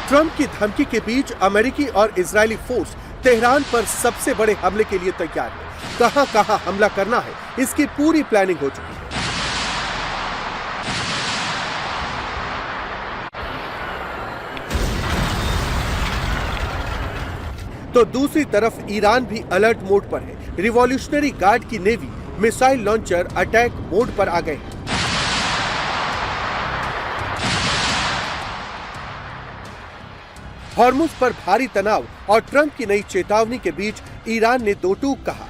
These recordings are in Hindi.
ट्रंप की धमकी के बीच अमेरिकी और इजरायली फोर्स तेहरान पर सबसे बड़े हमले के लिए तैयार है। कहां-कहां हमला करना है, इसकी पूरी प्लानिंग हो चुकी है। तो दूसरी तरफ ईरान भी अलर्ट मोड पर है। रिवॉल्यूशनरी गार्ड की navy missile launcher attack mode पर आ गए हैं। हॉर्मुज पर भारी तनाव और ट्रंप की नई चेतावनी के बीच ईरान ने दो टूक कहा।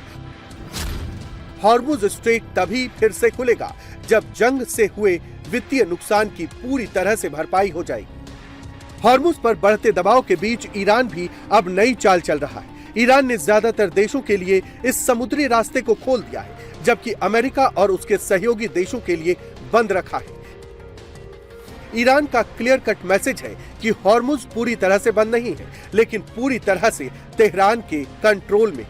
हॉर्मुज स्ट्रेट तभी फिर से खुलेगा जब जंग से हुए वित्तीय नुकसान की पूरी तरह से भरपाई हो जाएगी। हॉर्मुज पर बढ़ते दबाव के बीच ईरान भी अब नई चाल चल रहा है। ईरान ने ज्यादातर देशों के लिए इस समुद्री रास्ते को खोल दिया है, जबकि अमेरिका और उसके सहयोगी देशों के लिए बंद रखा है। ईरान का क्लियर कट मैसेज है कि हॉर्मुज पूरी तरह से बंद नहीं है, लेकिन पूरी तरह से तेहरान के कंट्रोल में।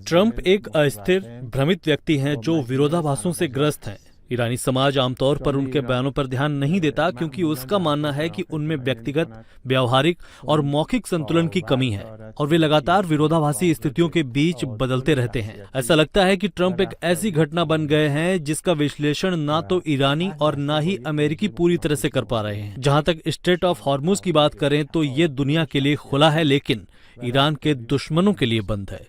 ट्रंप एक अस्थिर, भ्रमित व्यक्ति हैं जो विरोधाभासों से ग्रस्त हैं। ईरानी समाज आमतौर पर उनके बयानों पर ध्यान नहीं देता क्योंकि उसका मानना है कि उनमें व्यक्तिगत, व्यावहारिक और मौखिक संतुलन की कमी है और वे लगातार विरोधाभासी स्थितियों के बीच बदलते रहते हैं। ऐसा लगता है कि ट्रंप एक ऐसी घटना बन गए हैं जिसका विश्लेषण ना तो ईरानी और ना ही अमेरिकी पूरी तरह से कर पा रहे हैं। जहां तक स्ट्रेट ऑफ हॉर्मुज की बात करें तो ये दुनिया के लिए खुला है, लेकिन ईरान के दुश्मनों के लिए बंद है।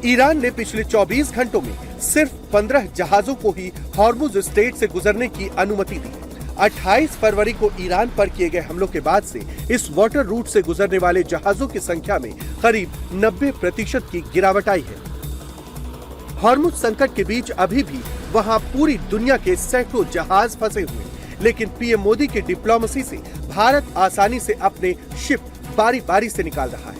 ईरान ने पिछले 24 घंटों में सिर्फ 15 जहाजों को ही हॉर्मुज स्ट्रेट से गुजरने की अनुमति दी। 28 फरवरी को ईरान पर किए गए हमलों के बाद से इस वाटर रूट से गुजरने वाले जहाजों की संख्या में करीब 90% की गिरावट आई है। हॉर्मुज संकट के बीच अभी भी वहां पूरी दुनिया के सैकड़ों जहाज फंसे हुए, लेकिन पीएम मोदी की डिप्लोमेसी से भारत आसानी से अपने शिप बारी बारी से निकाल रहा है।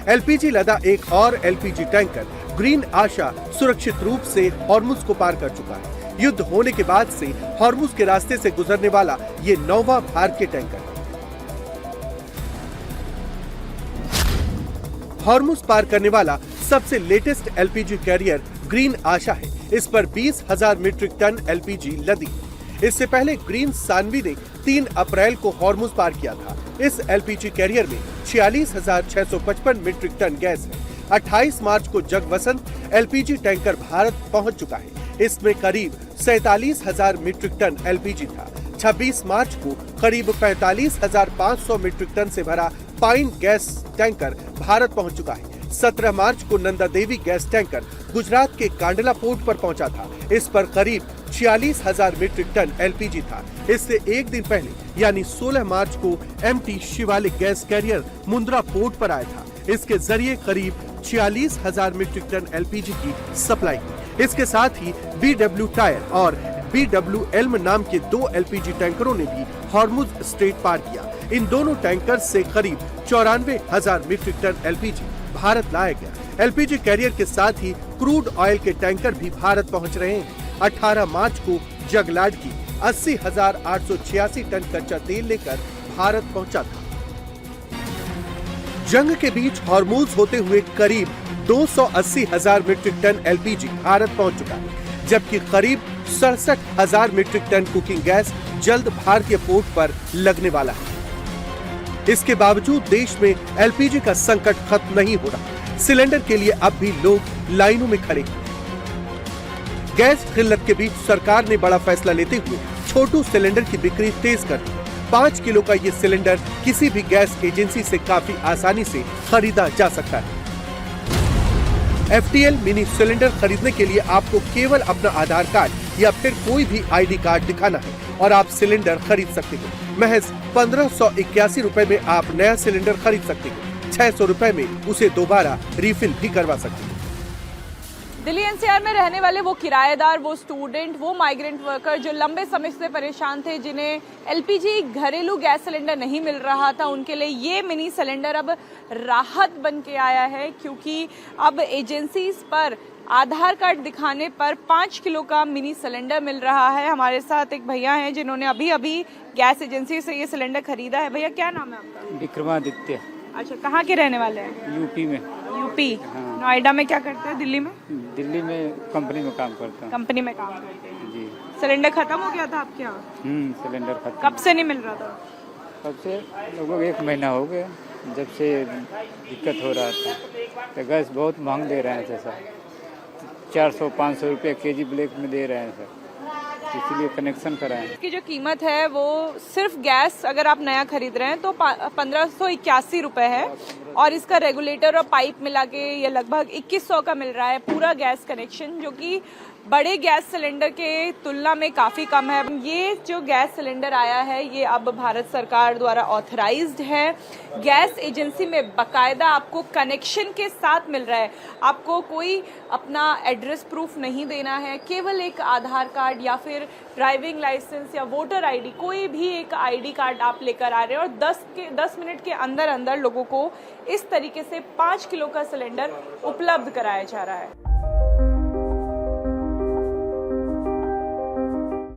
एलपीजी लदा एक और एलपीजी टैंकर ग्रीन आशा सुरक्षित रूप से हॉर्मुज को पार कर चुका है। युद्ध होने के बाद से हॉर्मुज के रास्ते से गुजरने वाला ये 9वां भारतीय टैंकर है। हॉर्मुज पार करने वाला सबसे लेटेस्ट एलपीजी कैरियर ग्रीन आशा है। इस पर 20,000 मीट्रिक टन एलपीजी लदी। इससे पहले ग्रीन सानवी ने 3 अप्रैल को हॉर्मुज पार किया था। इस एलपीजी कैरियर में 46,655 मीट्रिक टन गैस है। 28 मार्च को जगवसंत एलपीजी टैंकर भारत पहुंच चुका है। इसमें करीब 47,000 मीट्रिक टन एलपीजी था। 26 मार्च को करीब 45,500 मीट्रिक टन से भरा पाइन गैस टैंकर भारत पहुंच चुका है। 17 मार्च को नंदा देवी गैस टैंकर गुजरात के कांडला पोर्ट पर पहुंचा था। इस पर करीब 46,000 मीट्रिक टन एलपीजी था। इससे एक दिन पहले यानी 16 मार्च को MT Shivalik gas carrier Mundra port पर आया था। इसके जरिए करीब 46,000 मीट्रिक टन एलपीजी की सप्लाई की। इसके साथ ही बीडब्ल्यू टायर और बीडब्ल्यू एल्म नाम के 2 एलपीजी टैंकरों ने भी हॉर्मुज स्ट्रेट पार किया। इन दोनों टैंकर से करीब 94,000 मीट्रिक टन एलपीजी भारत लाया गया। एलपीजी कैरियर के साथ ही क्रूड ऑयल के टैंकर भी भारत पहुंच रहे हैं। 18 मार्च को जगलाड की 80,886 टन कच्चा तेल लेकर भारत पहुंचा था। जंग के बीच हॉर्मुज होते हुए करीब 280,000 मीट्रिक टन एलपीजी भारत पहुंच चुका है, जबकि करीब 67,000 मीट्रिक टन कुकिंग गैस जल्द भारतीय पोर्ट पर लगने वाला है। इसके बावजूद देश में एलपीजी का संकट खत्म नहीं हो रहा। सिलेंडर के लिए अब भी लोग लाइनों में खड़े हैं। गैस किल्लत के बीच सरकार ने बड़ा फैसला लेते हुए छोटू सिलेंडर की बिक्री तेज कर दी। 5 किलो का ये सिलेंडर किसी भी गैस एजेंसी से काफी आसानी से खरीदा जा सकता है। FTL मिनी सिलेंडर खरीदने के लिए आपको केवल अपना आधार कार्ड या फिर कोई भी आईडी कार्ड दिखाना है और आप सिलेंडर खरीद सकते हो। महज 1581 रुपए में आप नया सिलेंडर खरीद सकते हो। 600 रुपए में उसे दोबारा रिफिल भी करवा सकते हो। दिल्ली एनसीआर में रहने वाले वो किराएदार, वो स्टूडेंट, वो माइग्रेंट वर्कर जो लंबे समय से परेशान थे, जिन्हें एलपीजी घरेलू गैस सिलेंडर नहीं मिल रहा था, उनके लिए ये मिनी सिलेंडर अब राहत बन के आया है, क्योंकि अब एजेंसीज पर आधार कार्ड दिखाने पर 5 किलो का मिनी सिलेंडर मिल रहा है। हमारे साथ एक भैया हैं जिन्होंने अभी अभी गैस एजेंसी से ये सिलेंडर खरीदा है। भैया क्या नाम है आपका? विक्रमादित्य। अच्छा, कहाँ के रहने वाले हैं? यूपी में। यूपी। हाँ। नोएडा में क्या करते हैं? दिल्ली में? दिल्ली में कंपनी में काम करता हूँ। कंपनी में काम करते हैं। जी। सिलेंडर खत्म हो गया था आपके यहाँ? सिलेंडर खत्म। कब से नहीं मिल रहा था? कब से? लगभग 1 महीना हो गया जब से दिक्कत हो रहा था। तो गैस बहुत महंग दे रहे हैं सर, 400-500 रुपये केजी ब्लैक में दे रहे हैं सर, इसलिए कनेक्शन कराएं। इसकी जो कीमत है वो सिर्फ गैस अगर आप नया खरीद रहे हैं तो 1581 रुपये है, और इसका रेगुलेटर और पाइप मिला के ये लगभग 2100 का मिल रहा है पूरा गैस कनेक्शन, जो कि बड़े गैस सिलेंडर के तुलना में काफ़ी कम है। ये जो गैस सिलेंडर आया है ये अब भारत सरकार द्वारा ऑथराइज्ड है। गैस एजेंसी में बाकायदा आपको कनेक्शन के साथ मिल रहा है। आपको कोई अपना एड्रेस प्रूफ नहीं देना है, केवल एक आधार कार्ड या फिर ड्राइविंग लाइसेंस या वोटर आईडी, कोई भी एक आईडी कार्ड आप लेकर आ रहे हैं, और 10 मिनट के अंदर अंदर लोगों को इस तरीके से 5 किलो का सिलेंडर उपलब्ध कराया जा रहा है।